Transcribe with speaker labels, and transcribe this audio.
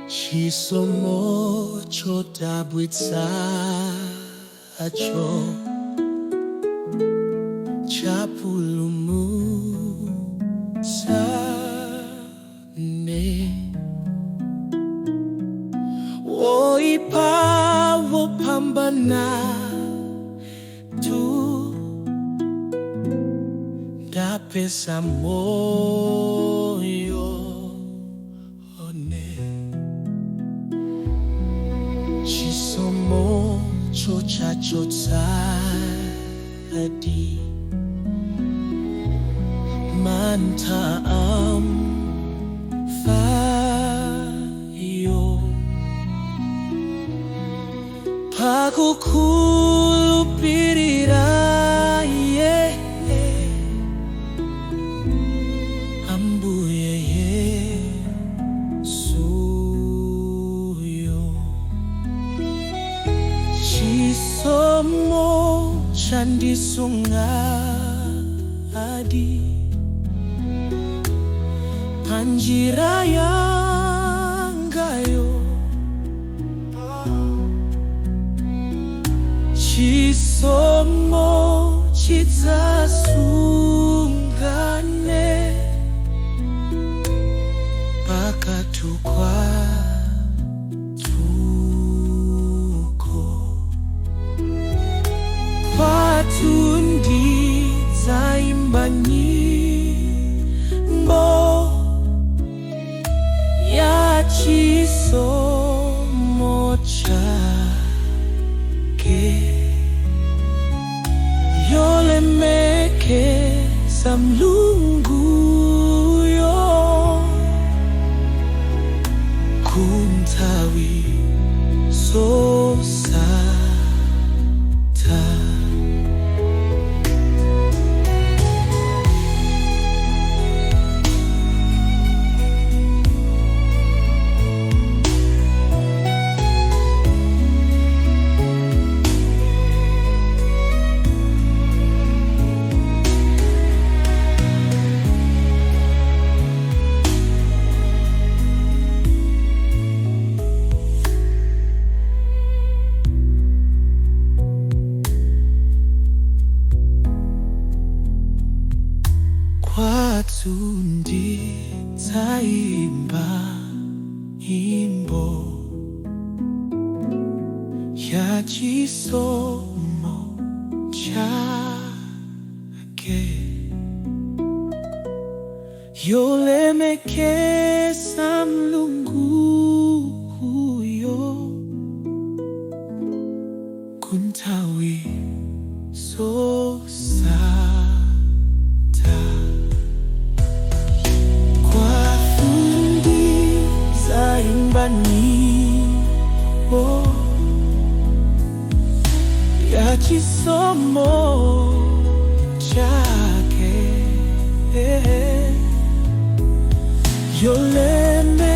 Speaker 1: Chisomo chodabwitsa acho chapulumutsa woipa wopambana tu ndapeza moyo chisomo chochachotsa adi manta fayo pakukhulupirira Ambuye Yesuyo chisomo chandisunga adi panjira yangayo chisomo chidzasungane pakatukwa patundi zaimba nyimbo ya chisomo chake yolemekeza Mulungu yo kuntawi zosatha kwatundi zaimba nyimbo ya chisomo chake yolemekeza Mulungu yo kuntawi zosatha nyimbo ya chisomo chake yolemekeza